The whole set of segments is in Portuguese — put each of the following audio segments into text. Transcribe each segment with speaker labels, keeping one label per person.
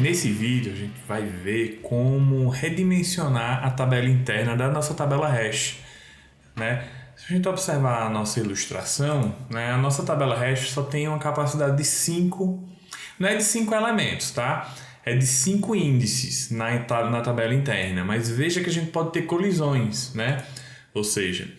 Speaker 1: Nesse vídeo a gente vai ver como redimensionar a tabela interna da nossa tabela hash, né? Se a gente observar a nossa ilustração, né, a nossa tabela hash só tem uma capacidade de 5, não é de 5 elementos, tá? É de 5 índices na tabela interna, mas veja que a gente pode ter colisões, né? Ou seja,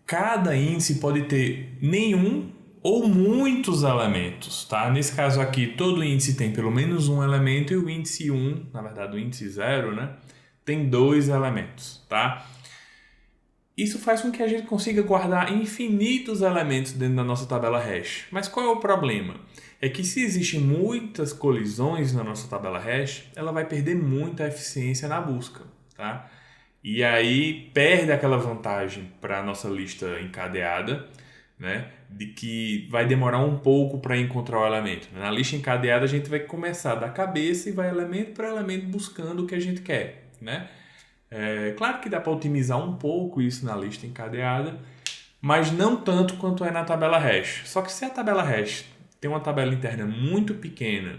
Speaker 1: cada índice pode ter nenhum ou muitos elementos, tá? Nesse caso aqui, todo índice tem pelo menos um elemento e o índice 1, na verdade o índice 0, né, tem dois elementos, tá? Isso faz com que a gente consiga guardar infinitos elementos dentro da nossa tabela hash. Mas qual é o problema? É que se existem muitas colisões na nossa tabela hash, ela vai perder muita eficiência na busca, tá? E aí perde aquela vantagem para a nossa lista encadeada, né? De que vai demorar um pouco para encontrar o elemento. Na lista encadeada a gente vai começar da cabeça e vai elemento por elemento buscando o que a gente quer, né? É claro que dá para otimizar um pouco isso na lista encadeada, mas não tanto quanto é na tabela hash. Só que se a tabela hash tem uma tabela interna muito pequena,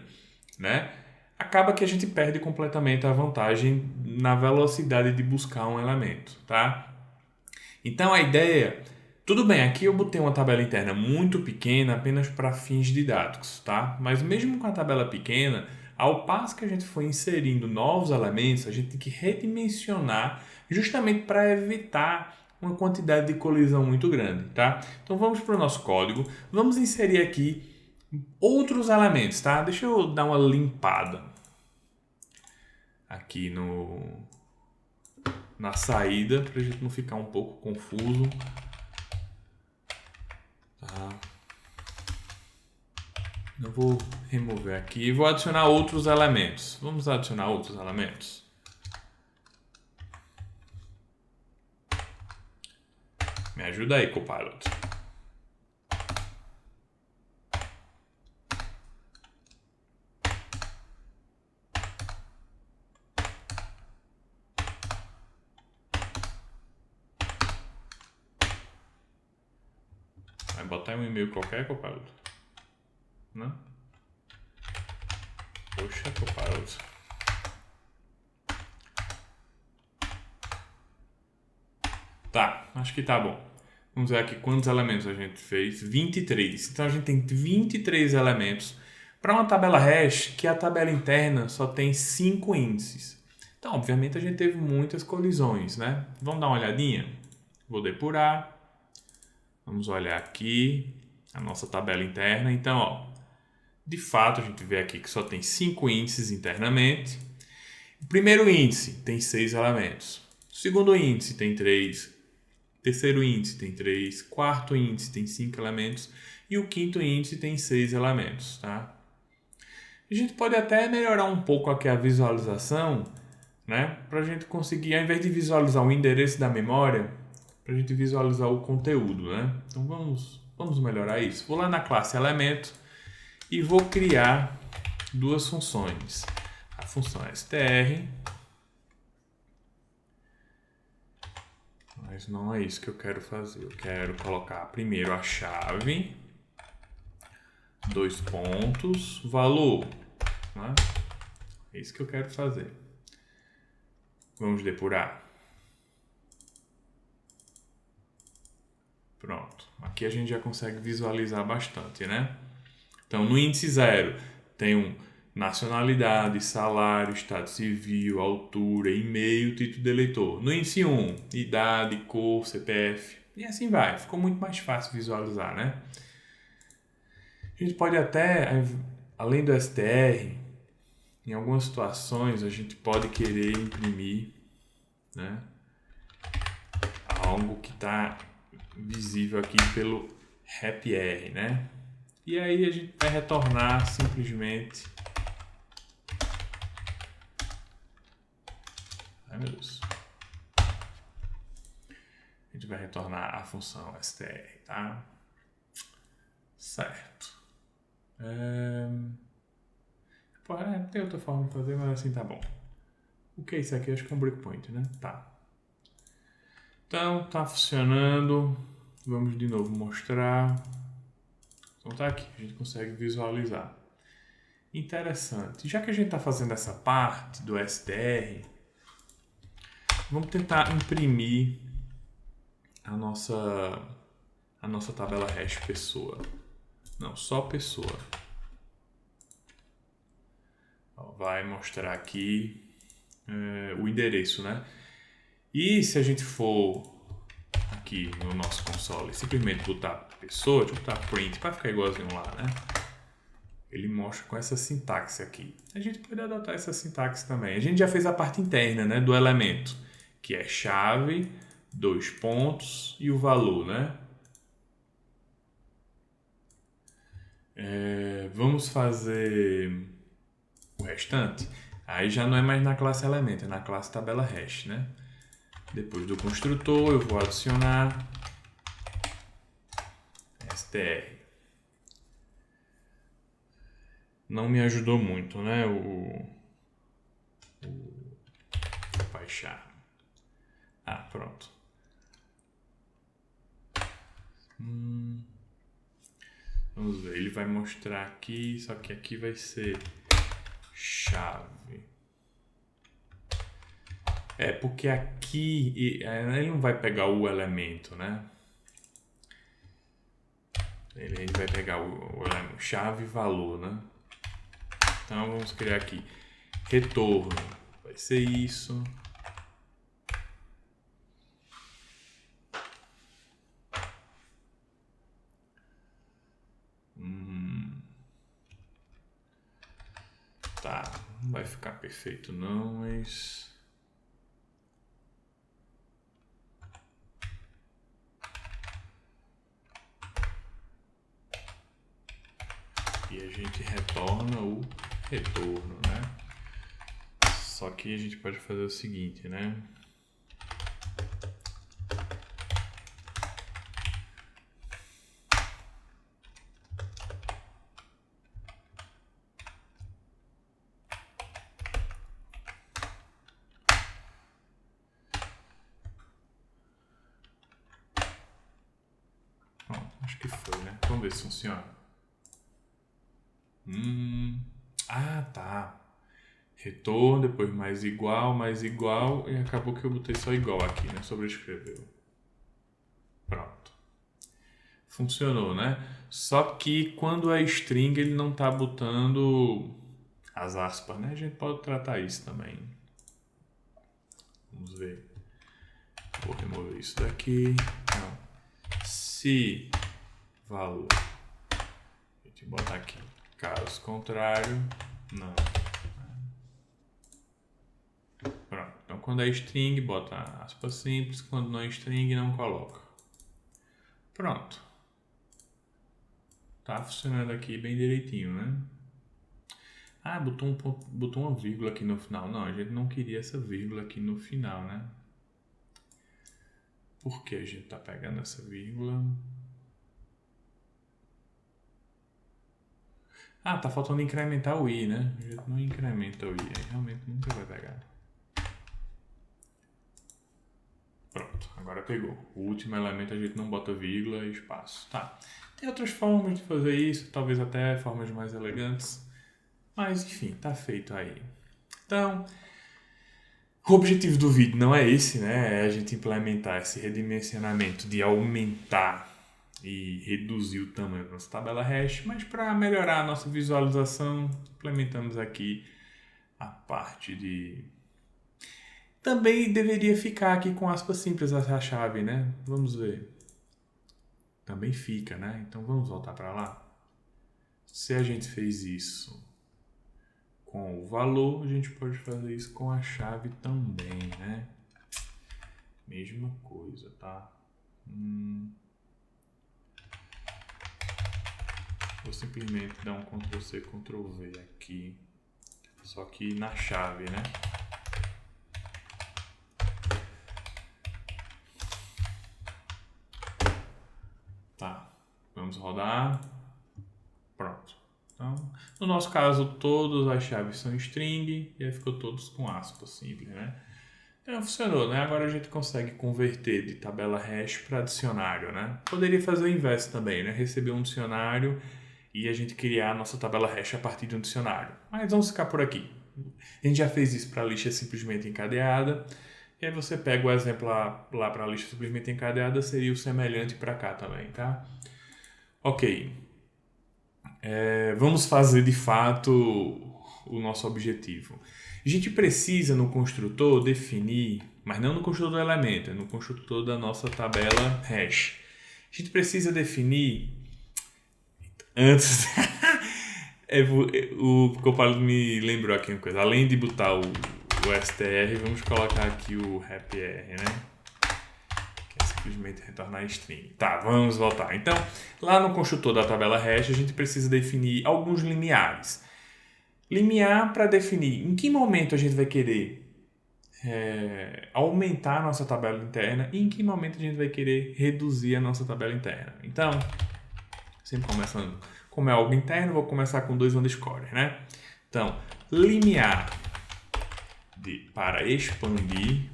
Speaker 1: né, acaba que a gente perde completamente a vantagem na velocidade de buscar um elemento, tá? Então a ideia, tudo bem, aqui eu botei uma tabela interna muito pequena apenas para fins didáticos, tá? Mas mesmo com a tabela pequena, ao passo que a gente for inserindo novos elementos, a gente tem que redimensionar justamente para evitar uma quantidade de colisão muito grande, tá? Então vamos para o nosso código, vamos inserir aqui outros elementos, tá? Deixa eu dar uma limpada aqui na saída para a gente não ficar um pouco confuso. Tá. Eu vou remover aqui e vou adicionar outros elementos. Vamos adicionar outros elementos. Me ajuda aí, Copilot. Vai botar um e-mail qualquer, Copilot? Não? Poxa, Copilot. Tá, acho que tá bom. Vamos ver aqui quantos elementos a gente fez. 23. Então a gente tem 23 elementos para uma tabela hash que a tabela interna só tem 5 índices. Então, obviamente, a gente teve muitas colisões, né? Vamos dar uma olhadinha? Vou depurar. Vamos olhar aqui a nossa tabela interna. Então, ó, de fato, a gente vê aqui que só tem 5 índices internamente. O primeiro índice tem 6 elementos. O segundo índice tem 3. Terceiro índice tem 3, quarto índice tem 5 elementos e o quinto índice tem 6 elementos, tá? A gente pode até melhorar um pouco aqui a visualização, né? Para a gente conseguir, ao invés de visualizar o endereço da memória, para a gente visualizar o conteúdo, né? Então vamos melhorar isso. Vou lá na classe elemento e vou criar duas funções. A função str. Mas não é isso que eu quero fazer. Eu quero colocar primeiro a chave, dois pontos, valor, né? É isso que eu quero fazer. Vamos depurar. Pronto. Aqui a gente já consegue visualizar bastante, né? Então, no índice 0, tem um nacionalidade, salário, estado civil, altura, e-mail, título de eleitor. No índice 1, idade, cor, CPF. E assim vai. Ficou muito mais fácil visualizar, né? A gente pode até, além do str, em algumas situações a gente pode querer imprimir, né, algo que está visível aqui pelo repr, né? E aí a gente vai retornar simplesmente... Ai, meu Deus. A gente vai retornar a função str, tá? Certo. Tem outra forma de fazer, mas assim tá bom. O que é isso aqui? Acho que é um breakpoint, né? Tá. Então, tá funcionando. Vamos de novo mostrar. Então tá aqui, a gente consegue visualizar. interessante. Já que a gente está fazendo essa parte do STR, vamos tentar imprimir a nossa tabela hash pessoa. Não, só pessoa. Vai mostrar aqui o endereço, né? E se a gente for aqui no nosso console simplesmente botar pessoa, deixa eu botar print para ficar igualzinho lá, né? Ele mostra com essa sintaxe aqui. A gente pode adotar essa sintaxe também. A gente já fez a parte interna, né, do elemento, que é chave, 2 pontos e o valor, né? Vamos fazer o restante. Aí já não é mais na classe elemento, é na classe tabela hash, né? Depois do construtor eu vou adicionar str. Não me ajudou muito, né? O baixar. Ah, pronto. Vamos ver, ele vai mostrar aqui, só que aqui vai ser chave. Porque aqui ele não vai pegar o elemento, né? Ele vai pegar o elemento chave e valor, né? Então vamos criar aqui retorno, vai ser isso. Tá, não vai ficar perfeito não, mas... E a gente retorna o retorno, né? Só que a gente pode fazer o seguinte, né? Pronto, acho que foi, né? Vamos ver se funciona. Ah, tá. Retorno, depois mais igual, e acabou que eu botei só igual aqui, né? Sobrescreveu. Pronto. Funcionou, né? Só que quando é string ele não tá botando as aspas, né? A gente pode tratar isso também. Vamos ver. Vou remover isso daqui. Não. Se valor. A gente bota aqui. Caso contrário, não. Pronto. Então quando é string, bota aspas simples. Quando não é string, não coloca. Pronto. Tá funcionando aqui bem direitinho, né? Ah, botou uma vírgula aqui no final. Não, a gente não queria essa vírgula aqui no final, né? Por que a gente tá pegando essa vírgula? Ah, tá faltando incrementar o i, né? A gente não incrementa o i, aí realmente nunca vai pegar. Pronto, agora pegou. O último elemento a gente não bota vírgula e espaço. Tá. Tem outras formas de fazer isso, talvez até formas mais elegantes. Mas enfim, tá feito aí. Então, o objetivo do vídeo não é esse, né? É a gente implementar esse redimensionamento de aumentar e reduzir o tamanho da nossa tabela hash, mas para melhorar a nossa visualização, implementamos aqui a parte de... Também deveria ficar aqui com aspas simples essa chave, né? Vamos ver. Também fica, né? Então vamos voltar para lá. Se a gente fez isso com o valor, a gente pode fazer isso com a chave também, né? Mesma coisa, tá? Vou simplesmente dar um Ctrl+C, Ctrl+V aqui. Só que na chave, né? Tá. Vamos rodar. Pronto. Então, no nosso caso, todas as chaves são string e aí ficou todos com aspas simples, né? Então funcionou, né? Agora a gente consegue converter de tabela hash para dicionário, né? Poderia fazer o inverso também, né? Receber um dicionário e a gente criar a nossa tabela hash a partir de um dicionário. Mas vamos ficar por aqui. A gente já fez isso para a lista simplesmente encadeada. E aí você pega o exemplo lá para a lista simplesmente encadeada, seria o semelhante para cá também, tá? Ok. Vamos fazer de fato o nosso objetivo. A gente precisa no construtor definir, mas não no construtor do elemento, é no construtor da nossa tabela hash. A gente precisa definir antes. O Copilot me lembrou aqui uma coisa. Além de botar o str, vamos colocar aqui o happy r, né? Que é simplesmente retornar string. Tá, vamos voltar. Então, lá no construtor da tabela hash, a gente precisa definir alguns limiares. Limiar para definir em que momento a gente vai querer aumentar a nossa tabela interna e em que momento a gente vai querer reduzir a nossa tabela interna. Então, sempre começando, como é algo interno, vou começar com 2 underscores, né? Então, limiar para expandir,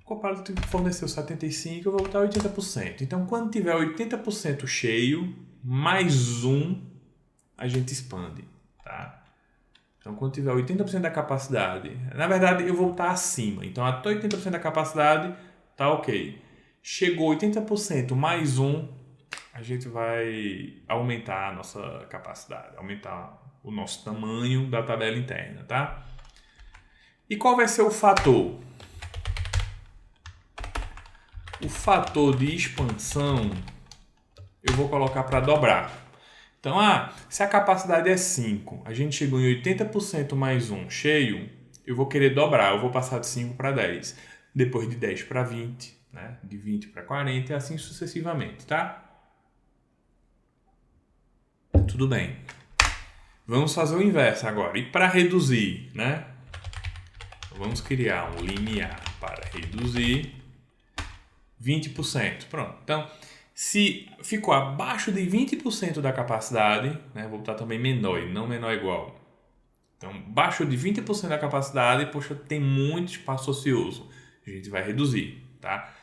Speaker 1: o Copilot forneceu 75%, eu vou botar 80%. Então, quando tiver 80% cheio, mais 1, a gente expande, tá? Então, quando tiver 80% da capacidade, na verdade, eu vou botar acima. Então, até 80% da capacidade, tá ok. Chegou 80% mais 1, a gente vai aumentar a nossa capacidade, aumentar o nosso tamanho da tabela interna, tá? E qual vai ser o fator? O fator de expansão eu vou colocar para dobrar. Então, se a capacidade é 5, a gente chegou em 80% mais 1 cheio, eu vou querer dobrar, eu vou passar de 5 para 10, depois de 10 para 20, né? De 20 para 40 e assim sucessivamente, tá? Tudo bem. Vamos fazer o inverso agora. E para reduzir, né? Vamos criar um limiar para reduzir 20%. Pronto. Então, se ficou abaixo de 20% da capacidade, né? Vou botar também menor e não menor igual. Então, abaixo de 20% da capacidade, poxa, tem muito espaço ocioso. A gente vai reduzir, tá?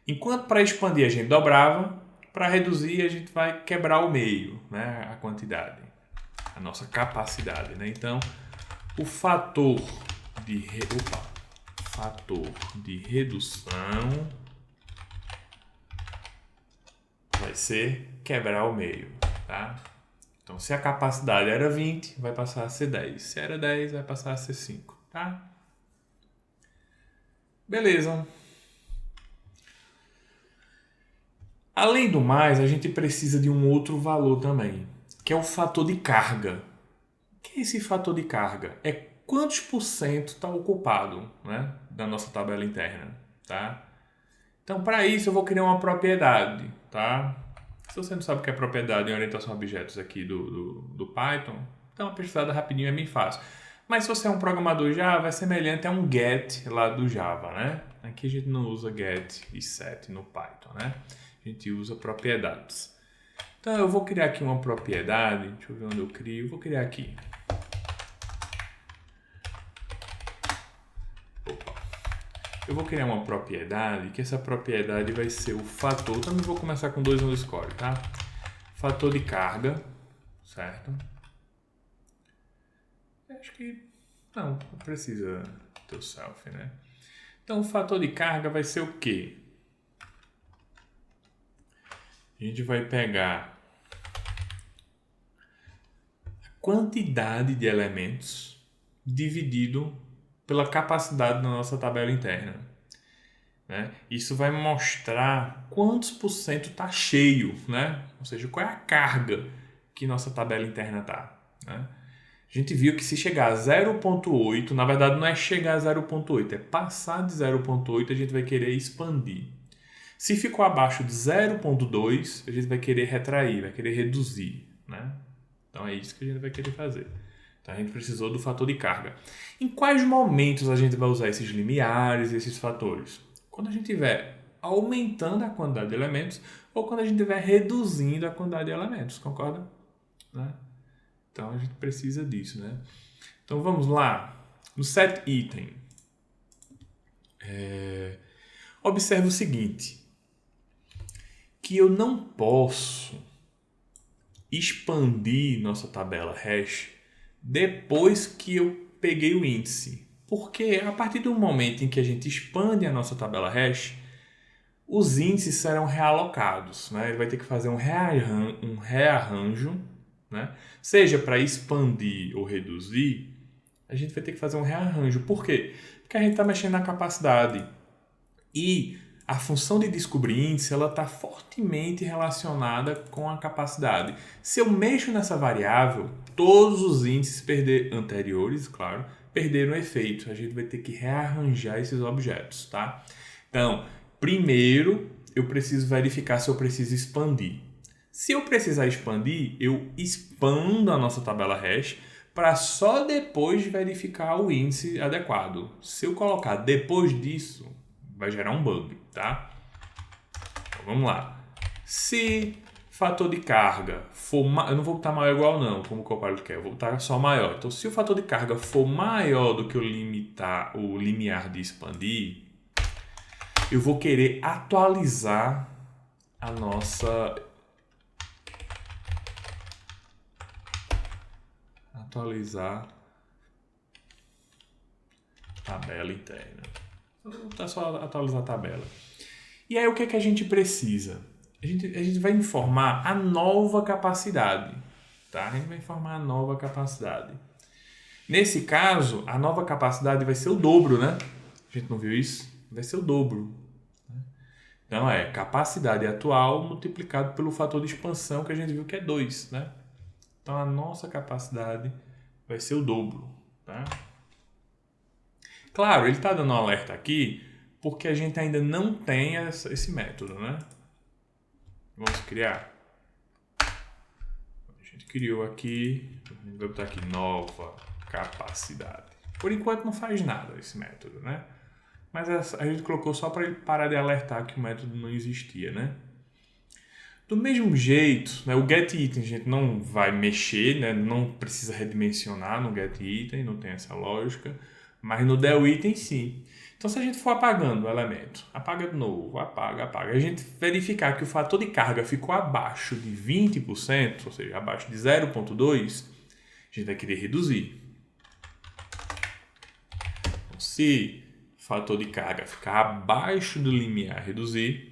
Speaker 1: Enquanto para expandir a gente dobrava, para reduzir a gente vai quebrar o meio, né? A quantidade, a nossa capacidade, né? Então, o fator de redução vai ser quebrar o meio, tá? Então, se a capacidade era 20, vai passar a ser 10. Se era 10, vai passar a ser 5, tá? Beleza. Além do mais, a gente precisa de um outro valor também, que é o fator de carga. O que é esse fator de carga? É quantos por cento está ocupado, né, da nossa tabela interna, tá? Então, para isso, eu vou criar uma propriedade, tá? Se você não sabe o que é propriedade em orientação a objetos aqui do Python, então uma pesquisada rapidinho é bem fácil. Mas se você é um programador Java, é semelhante a um get lá do Java, né? Aqui a gente não usa get e set no Python, né? A gente usa propriedades. Então, eu vou criar aqui uma propriedade. Deixa eu ver onde eu crio. Vou criar aqui. Eu vou criar uma propriedade, que essa propriedade vai ser o fator. Também vou começar com 2 underscore, tá? Fator de carga, certo? Acho que não precisa ter o self, né? Então, o fator de carga vai ser o quê? A gente vai pegar a quantidade de elementos dividido pela capacidade da nossa tabela interna, né? Isso vai mostrar quantos por cento está cheio, né? Ou seja, qual é a carga que nossa tabela interna está, né? A gente viu que se chegar a 0.8, na verdade não é chegar a 0.8, é passar de 0.8, a gente vai querer expandir. Se ficou abaixo de 0.2, a gente vai querer retrair, vai querer reduzir, né? Então é isso que a gente vai querer fazer. Então a gente precisou do fator de carga. Em quais momentos a gente vai usar esses limiares, esses fatores? Quando a gente estiver aumentando a quantidade de elementos ou quando a gente estiver reduzindo a quantidade de elementos, concorda? Né? Então a gente precisa disso, né? Então vamos lá. No setItem, observe o seguinte, que eu não posso expandir nossa tabela hash depois que eu peguei o índice. Porque a partir do momento em que a gente expande a nossa tabela hash, os índices serão realocados, né? Ele vai ter que fazer um rearranjo, né? Seja para expandir ou reduzir, a gente vai ter que fazer um rearranjo. Por quê? Porque a gente está mexendo na capacidade. E a função de descobrir índice está fortemente relacionada com a capacidade. Se eu mexo nessa variável, todos os índices anteriores, claro, perderam efeito. A gente vai ter que rearranjar esses objetos, tá? Então, primeiro, eu preciso verificar se eu preciso expandir. Se eu precisar expandir, eu expando a nossa tabela hash para só depois verificar o índice adequado. Se eu colocar depois disso, vai gerar um bug, tá? Então, vamos lá. Se fator de carga for... Eu não vou botar maior ou igual não, como o Copilot quer. Eu vou botar só maior. Então, se o fator de carga for maior do que o limiar de expandir, eu vou querer atualizar a nossa... Atualizar tabela interna. Vou botar só atualizar a tabela. E aí o que é que a gente precisa? A gente vai informar a nova capacidade. Tá? A gente vai informar a nova capacidade. Nesse caso, a nova capacidade vai ser o dobro, né? A gente não viu isso? Vai ser o dobro. Então é capacidade atual multiplicado pelo fator de expansão que a gente viu que é 2, né? Então a nossa capacidade vai ser o dobro, tá? Claro, ele está dando um alerta aqui porque a gente ainda não tem esse método, né? Vamos criar. A gente criou aqui, a gente vai botar aqui nova capacidade. Por enquanto não faz nada esse método, né? Mas a gente colocou só para ele parar de alertar que o método não existia, né? Do mesmo jeito, né, o getItem a gente não vai mexer, né, não precisa redimensionar no getItem, não tem essa lógica, mas no delItem sim. Então se a gente for apagando o elemento, apaga de novo, apaga, a gente verificar que o fator de carga ficou abaixo de 20%, ou seja, abaixo de 0,2, a gente vai querer reduzir. Então, se o fator de carga ficar abaixo do limiar reduzir,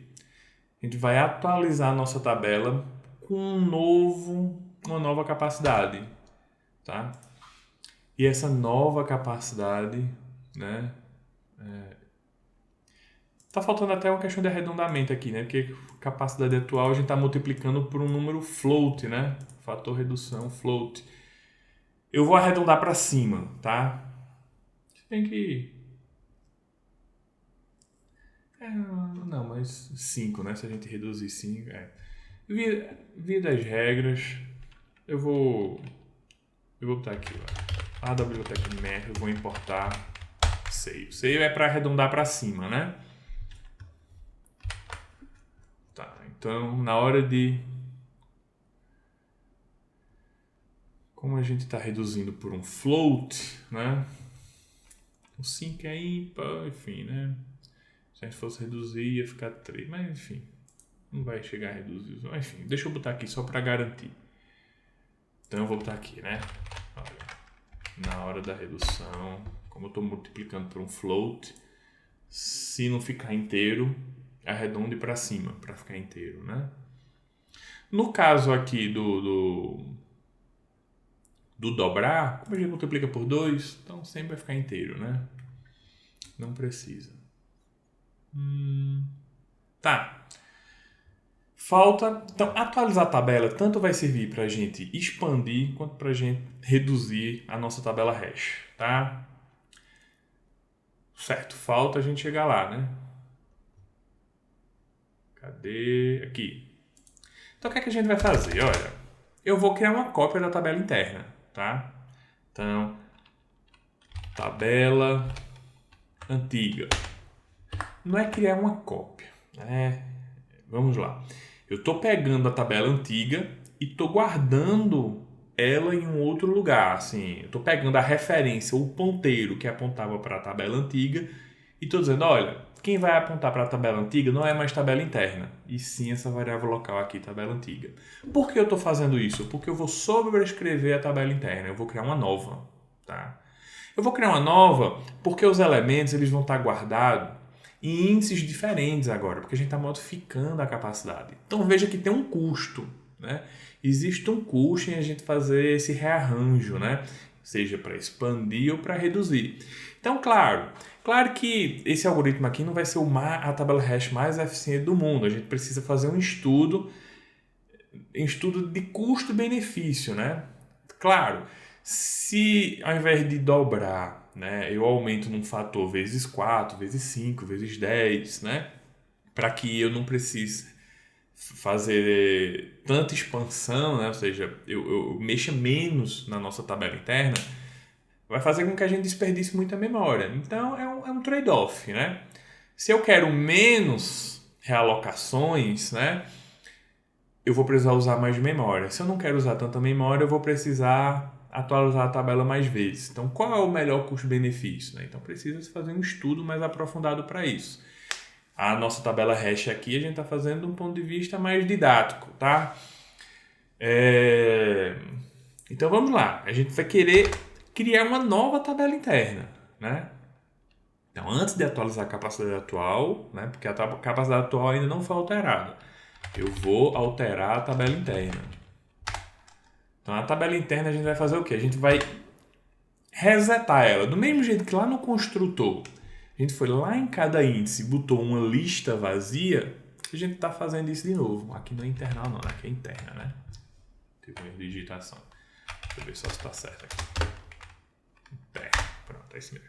Speaker 1: a gente vai atualizar a nossa tabela com uma nova capacidade, tá? E essa nova capacidade, né? Tá faltando até uma questão de arredondamento aqui, né? Porque capacidade atual a gente está multiplicando por um número float, né? Fator redução float. Eu vou arredondar para cima, tá? Você tem que... não, mas 5, né? Se a gente reduzir 5, Via das regras, eu vou botar aqui, ó. A biblioteca Mer, eu vou importar Seio. Seio é para arredondar para cima, né? Tá, então na hora de... Como a gente está reduzindo por um float, né? O 5 é ímpar, enfim, né? Se a gente fosse reduzir, ia ficar 3. Mas, enfim, não vai chegar a reduzir. Mas, enfim, deixa eu botar aqui só para garantir. Então, eu vou botar aqui, né? Olha, na hora da redução, como eu estou multiplicando por um float, se não ficar inteiro, arredonde para cima, para ficar inteiro, né? No caso aqui do dobrar, como a gente multiplica por 2, então sempre vai ficar inteiro, né? Não precisa. Tá. Falta... Então, atualizar a tabela tanto vai servir para a gente expandir quanto para a gente reduzir a nossa tabela hash, tá? Certo. Falta a gente chegar lá, né? Cadê? Aqui. Então, o que é que a gente vai fazer? Olha, eu vou criar uma cópia da tabela interna, tá? Então, tabela antiga. Não é criar uma cópia, né? Vamos lá. Eu estou pegando a tabela antiga e estou guardando ela em um outro lugar. Assim, eu estou pegando a referência, o ponteiro que apontava para a tabela antiga e estou dizendo, olha, quem vai apontar para a tabela antiga não é mais tabela interna, e sim essa variável local aqui, tabela antiga. Por que eu estou fazendo isso? Porque eu vou sobrescrever a tabela interna, eu vou criar uma nova. Tá? Eu vou criar uma nova porque os elementos eles vão estar guardados em índices diferentes agora, porque a gente está modificando a capacidade. Então veja que tem um custo. Né? Existe um custo em a gente fazer esse rearranjo, né? Seja para expandir ou para reduzir. Então, claro que esse algoritmo aqui não vai ser a tabela hash mais eficiente do mundo. A gente precisa fazer um estudo de custo-benefício, né? Claro, se ao invés de dobrar, né, eu aumento num fator vezes 4, vezes 5, vezes 10, né? Para que eu não precise fazer tanta expansão, né? Ou seja, eu mexa menos na nossa tabela interna, vai fazer com que a gente desperdice muita memória. Então, é um trade-off, né? Se eu quero menos realocações, né? Eu vou precisar usar mais memória. Se eu não quero usar tanta memória, eu vou precisar atualizar a tabela mais vezes. Então, qual é o melhor custo-benefício? Né? Então, precisa se fazer um estudo mais aprofundado para isso. A nossa tabela hash aqui, a gente está fazendo de um ponto de vista mais didático, tá? Então, vamos lá. A gente vai querer criar uma nova tabela interna, né? Então, antes de atualizar a capacidade atual, né? Porque a capacidade atual ainda não foi alterada, eu vou alterar a tabela interna. Então, a tabela interna a gente vai fazer o quê? A gente vai resetar ela. Do mesmo jeito que lá no construtor, a gente foi lá em cada índice e botou uma lista vazia, a gente está fazendo isso de novo. Aqui não é internal não, aqui é interna, né? Tipo uma digitação. Deixa eu ver só se está certo aqui. Interna. Pronto, é isso mesmo.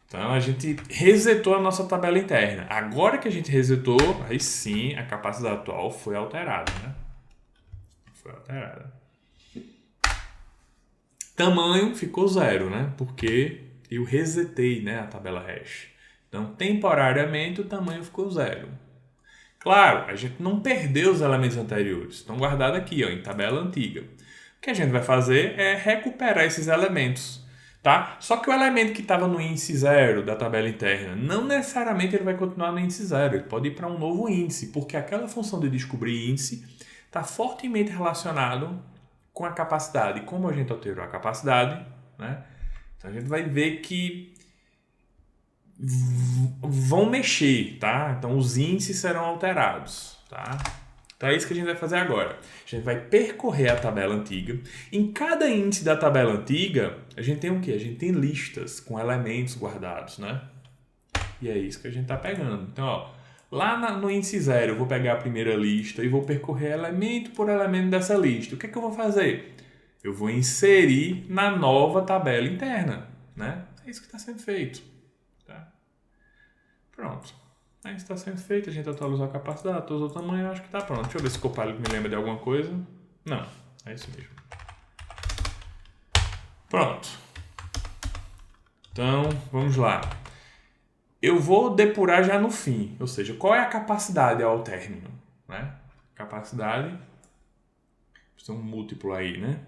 Speaker 1: Então, a gente resetou a nossa tabela interna. Agora que a gente resetou, aí sim, a capacidade atual foi alterada, né? Foi alterada. Tamanho ficou 0, né? Porque eu resetei, né, a tabela hash. Então, temporariamente, o tamanho ficou 0. Claro, a gente não perdeu os elementos anteriores. Estão guardados aqui, ó, em tabela antiga. O que a gente vai fazer é recuperar esses elementos. Tá? Só que o elemento que estava no índice 0 da tabela interna, não necessariamente ele vai continuar no índice 0. Ele pode ir para um novo índice, porque aquela função de descobrir índice está fortemente relacionado com a capacidade. Como a gente alterou a capacidade, né? Então a gente vai ver que vão mexer, tá? Então os índices serão alterados, tá? Então é isso que a gente vai fazer agora. A gente vai percorrer a tabela antiga. Em cada índice da tabela antiga, a gente tem o quê? A gente tem listas com elementos guardados, né? E é isso que a gente está pegando. Então, ó, lá no índice 0, eu vou pegar a primeira lista e vou percorrer elemento por elemento dessa lista. O que é que eu vou fazer? Eu vou inserir na nova tabela interna, né? É isso que está sendo feito. Tá? Pronto. Aí está sendo feito, a gente atualizou a capacidade, atualizou o tamanho, eu acho que está pronto. Deixa eu ver se o Copilot me lembra de alguma coisa. Não, é isso mesmo. Pronto. Então, vamos lá. Eu vou depurar já no fim, ou seja, qual é a capacidade ao término, né? Capacidade, tem um múltiplo aí, né?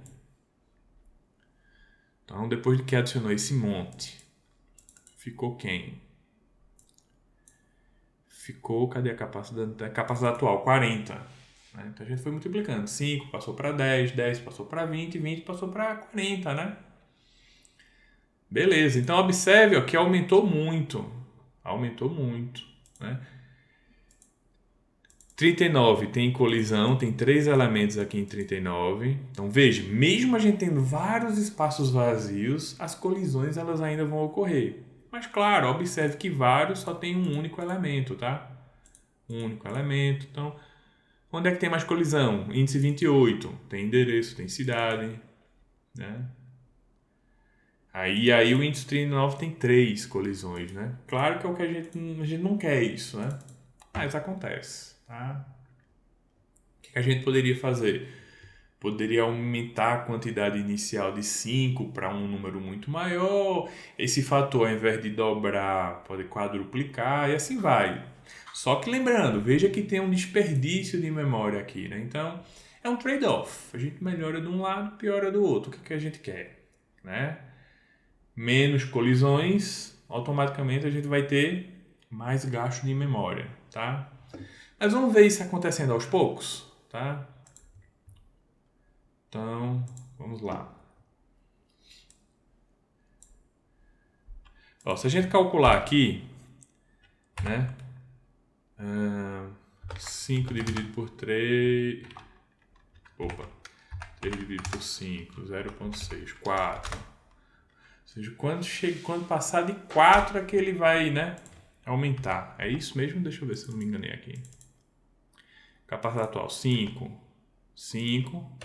Speaker 1: Então, depois de que adicionou esse monte, ficou quem? Ficou, cadê a capacidade? A capacidade atual, 40. Né? Então a gente foi multiplicando. 5 passou para 10, 10 passou para 20, 20 passou para 40, né? Beleza, então observe ó, que aumentou muito. Aumentou muito. Né? 39 tem colisão, tem 3 elementos aqui em 39. Então veja, mesmo a gente tendo vários espaços vazios, as colisões elas ainda vão ocorrer. Mas claro, observe que vários só tem um único elemento, tá? Um único elemento. Então, onde é que tem mais colisão? Índice 28. Tem endereço, tem cidade. Né? Aí o índice 39 tem 3 colisões, né? Claro que é o que a gente não quer isso, né? Mas acontece, tá? O que a gente poderia fazer? Poderia aumentar a quantidade inicial de 5 para um número muito maior. Esse fator, ao invés de dobrar, pode quadruplicar e assim vai. Só que lembrando, veja que tem um desperdício de memória aqui, né? Então, é um trade-off. A gente melhora de um lado, piora do outro. O que a gente quer? Né? Menos colisões, automaticamente a gente vai ter mais gasto de memória, tá? Mas vamos ver isso acontecendo aos poucos, tá? Então, vamos lá. Ó, se a gente calcular aqui, né? 5 dividido por 3... Opa. 3 dividido por 5, 0,6, 4. Ou seja, quando passar de 4 é que ele vai, né, aumentar. É isso mesmo? Deixa eu ver se eu não me enganei aqui. Capacidade atual, 5. 5.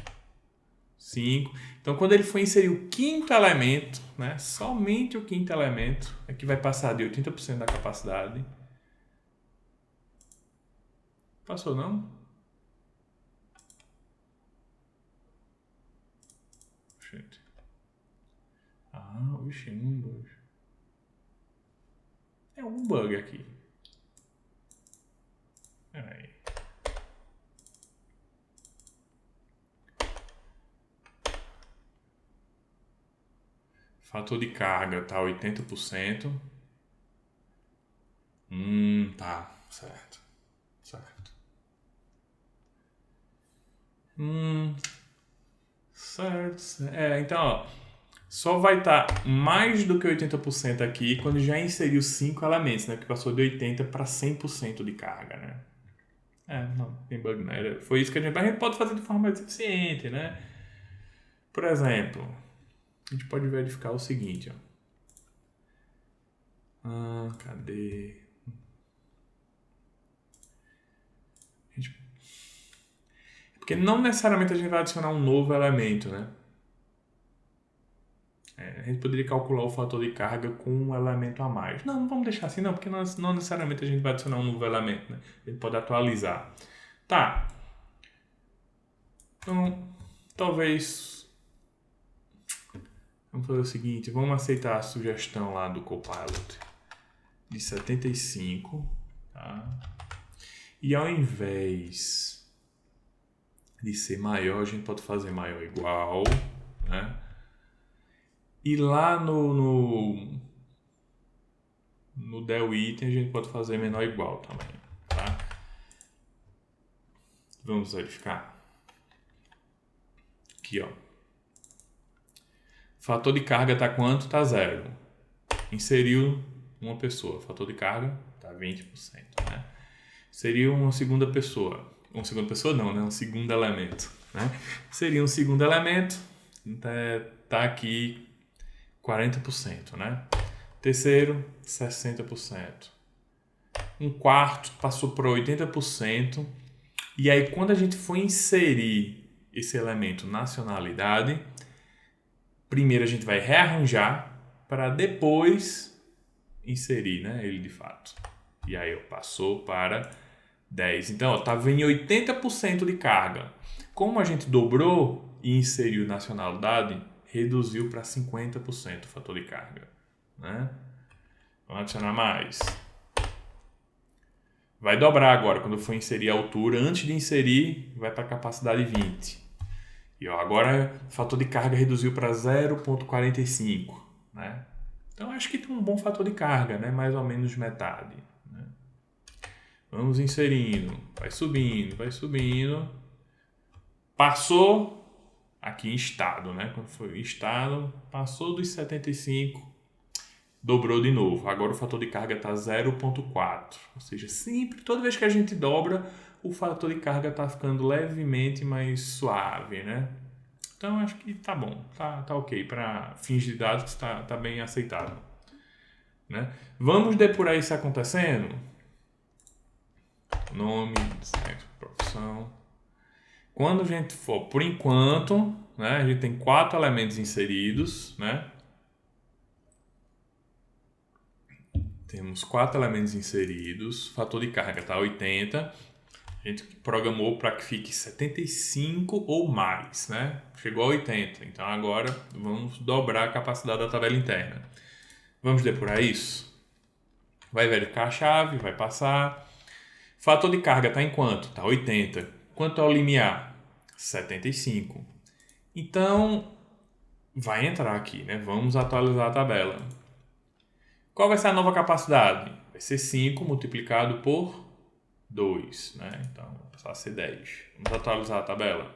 Speaker 1: 5. Então, quando ele for inserir o quinto elemento, né, somente o quinto elemento, é que vai passar de 80% da capacidade. Passou, não? Gente. Oxi, um bug. É um bug aqui. Peraí. Fator de carga tá 80%. Tá. Certo. Certo. Certo. Então, ó, só vai estar mais do que 80% aqui quando já inseriu 5 elementos, né? Que passou de 80% para 100% de carga, né? Não, tem bug não. Foi isso que a gente pode fazer de forma mais eficiente, né? Por exemplo, a gente pode verificar o seguinte, ó. Cadê? Porque não necessariamente a gente vai adicionar um novo elemento, né? A gente poderia calcular o fator de carga com um elemento a mais. Não vamos deixar assim não, porque não necessariamente a gente vai adicionar um novo elemento, né? A gente pode atualizar. Tá. Então, talvez... Vamos fazer o seguinte, vamos aceitar a sugestão lá do Copilot de 75, tá? E ao invés de ser maior, a gente pode fazer maior igual, né? E lá no del item a gente pode fazer menor igual também, tá? Vamos verificar. Aqui, ó. Fator de carga tá quanto? Tá 0. Inseriu uma pessoa. Fator de carga tá 20%, né? Seria uma segunda pessoa. Uma segunda pessoa não, né? Um segundo elemento, né? Seria um segundo elemento. Tá aqui 40%, né? Terceiro, 60%. Um quarto passou para 80%. E aí, quando a gente for inserir esse elemento nacionalidade, primeiro a gente vai rearranjar para depois inserir, né, ele de fato. E aí, passou para 10. Então, estava em 80% de carga. Como a gente dobrou e inseriu nacionalidade, reduziu para 50% o fator de carga, né? Vamos adicionar mais. Vai dobrar agora quando for inserir a altura. Antes de inserir, vai para a capacidade 20. E ó, agora o fator de carga reduziu para 0,45, né? Então acho que tem um bom fator de carga, né? Mais ou menos metade, né? Vamos inserindo, vai subindo, vai subindo. Passou aqui em estado, né? Quando foi em estado, passou dos 75, dobrou de novo. Agora o fator de carga está 0,4. Ou seja, sempre, toda vez que a gente dobra, o fator de carga está ficando levemente mais suave, né? Então acho que tá bom, tá ok. Para fins de dados tá bem aceitável, né? Vamos depurar isso acontecendo. Nome, sexo, profissão. Quando a gente for, por enquanto, né, a gente tem 4 elementos inseridos, né? Temos 4 elementos inseridos, fator de carga está 80. A gente programou para que fique 75 ou mais, né? Chegou a 80. Então agora vamos dobrar a capacidade da tabela interna. Vamos depurar isso? Vai verificar a chave, vai passar. Fator de carga está em quanto? Está 80. Quanto é o limiar? 75. Então vai entrar aqui, né? Vamos atualizar a tabela. Qual vai ser a nova capacidade? vai ser 5 multiplicado por 2, né? Então, vai passar a ser 10. Vamos atualizar a tabela.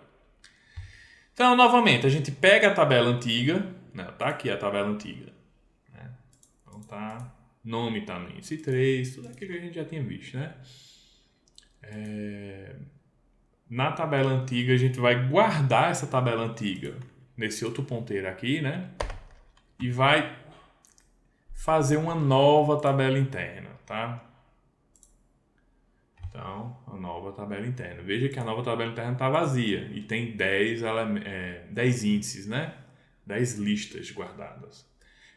Speaker 1: Então, novamente, a gente pega a tabela antiga, né? Tá aqui a tabela antiga, né? Então, tá, nome tá no índice 3, tudo aquilo que a gente já tinha visto, né? Na tabela antiga, a gente vai guardar essa tabela antiga nesse outro ponteiro aqui, né? E vai fazer uma nova tabela interna, tá? Então, a nova tabela interna. Veja que a nova tabela interna está vazia e tem 10 índices, né? 10 listas guardadas.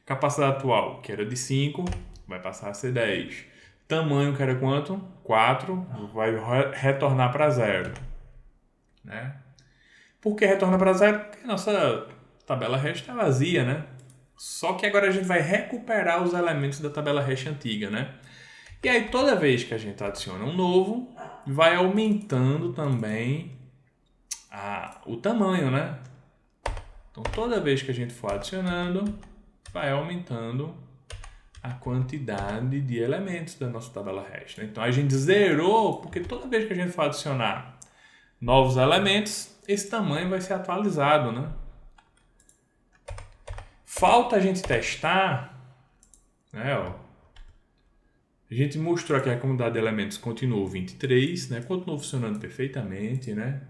Speaker 1: Capacidade atual, que era de 5, vai passar a ser 10. Tamanho, que era quanto? 4, vai retornar para 0. Né? Por que retorna para 0? Porque a nossa tabela hash está vazia, né? Só que agora a gente vai recuperar os elementos da tabela hash antiga, né? E aí, toda vez que a gente adiciona um novo, vai aumentando também o tamanho, né? Então, toda vez que a gente for adicionando, vai aumentando a quantidade de elementos da nossa tabela hash, né? Então, a gente zerou, porque toda vez que a gente for adicionar novos elementos, esse tamanho vai ser atualizado, né? Falta a gente testar, né? A gente mostrou aqui a comunidade de elementos continuou 23, né? Continuou funcionando perfeitamente, né?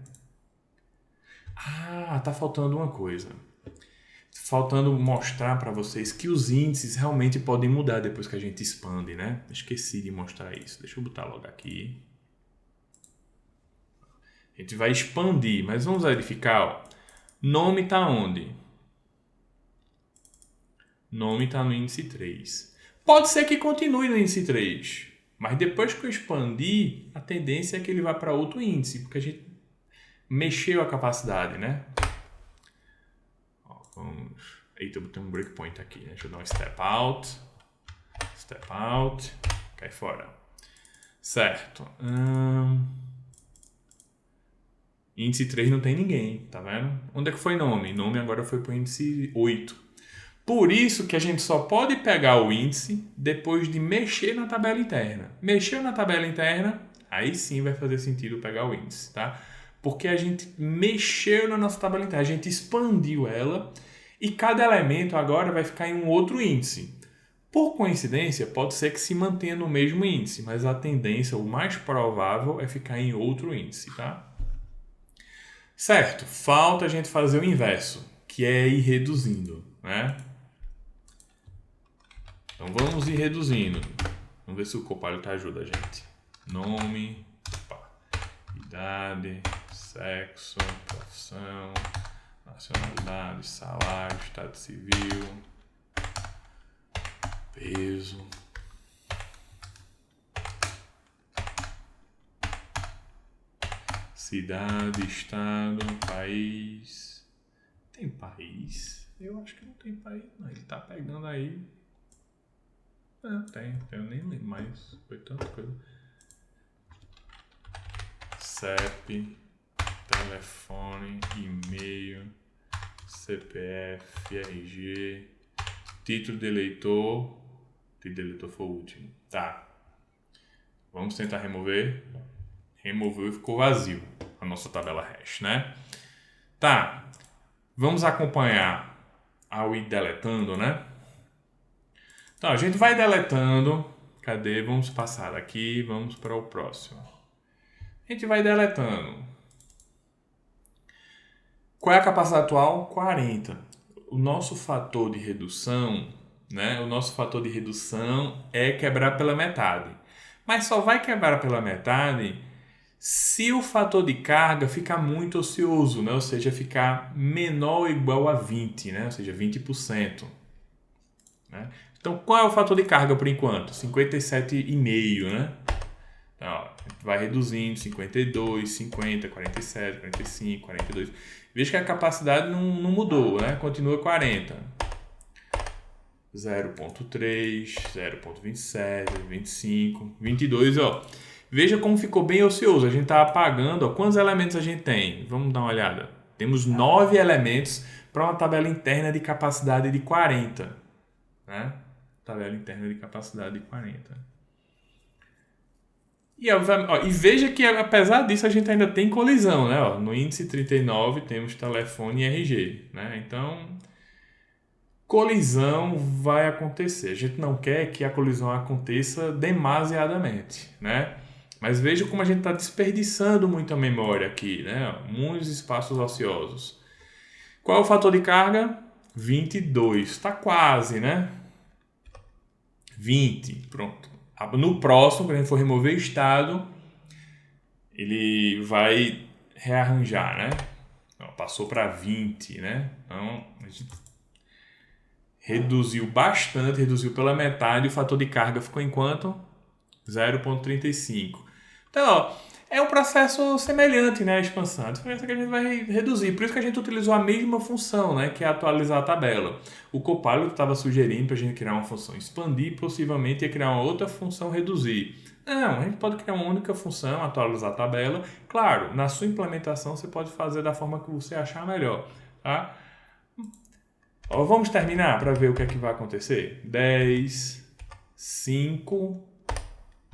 Speaker 1: Tá faltando uma coisa. Faltando mostrar para vocês que os índices realmente podem mudar depois que a gente expande, né? Esqueci de mostrar isso. Deixa eu botar logo aqui. A gente vai expandir, mas vamos verificar, ó. Nome está onde? Nome está no índice 3. Pode ser que continue no índice 3, mas depois que eu expandir, a tendência é que ele vá para outro índice, porque a gente mexeu a capacidade, né? Ó, vamos... Eita, eu botei um breakpoint aqui, né? Deixa eu dar um step out, cai fora. Certo. Índice 3 não tem ninguém, tá vendo? Onde é que foi nome? Nome agora foi para o índice 8. Por isso que a gente só pode pegar o índice depois de mexer na tabela interna. Mexeu na tabela interna, aí sim vai fazer sentido pegar o índice, tá? Porque a gente mexeu na nossa tabela interna, a gente expandiu ela e cada elemento agora vai ficar em um outro índice. Por coincidência, pode ser que se mantenha no mesmo índice, mas a tendência, o mais provável, é ficar em outro índice, tá? Certo, falta a gente fazer o inverso, que é ir reduzindo, né? Então vamos ir reduzindo. Vamos ver se o Copilot ajuda a gente. Nome, idade, sexo, profissão, nacionalidade, salário, estado civil, peso. Cidade, estado, país. Tem país? Eu acho que não tem país, não. Ele tá pegando aí. Tem, eu nem lembro mais. Foi tanta coisa. CEP, telefone, e-mail, CPF, RG, título de eleitor. Título de eleitor foi o último. Tá. Vamos tentar remover. Removeu e ficou vazio a nossa tabela hash, né? Tá. Vamos acompanhar ao ir deletando, né? Então, a gente vai deletando. Cadê? Vamos passar aqui. Vamos para o próximo. A gente vai deletando. Qual é a capacidade atual? 40. O nosso fator de redução, né? O nosso fator de redução é quebrar pela metade. Mas só vai quebrar pela metade se o fator de carga ficar muito ocioso, né? Ou seja, ficar menor ou igual a 20, né? Ou seja, 20%. Né? Então, qual é o fator de carga por enquanto? 57,5, né? Então, ó, vai reduzindo, 52, 50, 47, 45, 42. Veja que a capacidade não mudou, né? Continua 40. 0,3, 0,27, 25, 22, ó. Veja como ficou bem ocioso. A gente está apagando, ó. Quantos elementos a gente tem? Vamos dar uma olhada. Temos 9 elementos para uma tabela interna de capacidade de 40, né? Tabela interna de capacidade de 40. E veja que, apesar disso, a gente ainda tem colisão, né? Ó, no índice 39 temos telefone e RG, né? Então, colisão vai acontecer. A gente não quer que a colisão aconteça demasiadamente, né? Mas veja como a gente está desperdiçando muita memória aqui, né? Muitos espaços ociosos. Qual é o fator de carga? 22. Está quase, né? 20. Pronto. No próximo, quando a gente for remover estado, ele vai rearranjar, né? Então, passou para 20, né? Então, a gente reduziu bastante, reduziu pela metade. O fator de carga ficou em quanto? 0,35. Então, ó, é um processo semelhante, né, à expansão. A diferença é que a gente vai reduzir. Por isso que a gente utilizou a mesma função, né, que é atualizar a tabela. O Copilot estava sugerindo para a gente criar uma função expandir, possivelmente ia criar uma outra função reduzir. Não, a gente pode criar uma única função, atualizar a tabela. Claro, na sua implementação você pode fazer da forma que você achar melhor, tá? Ó, vamos terminar para ver o que é que vai acontecer. 10, 5,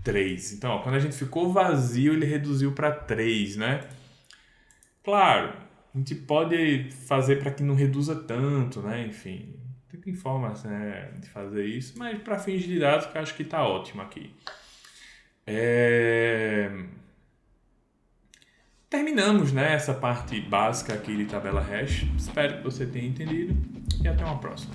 Speaker 1: 3. Então, ó, quando a gente ficou vazio, ele reduziu para 3, né? Claro, a gente pode fazer para que não reduza tanto, né? Enfim, tem formas, né, de fazer isso, mas para fins didáticos eu acho que está ótimo aqui. Terminamos, né, essa parte básica aqui de tabela hash. Espero que você tenha entendido e até uma próxima.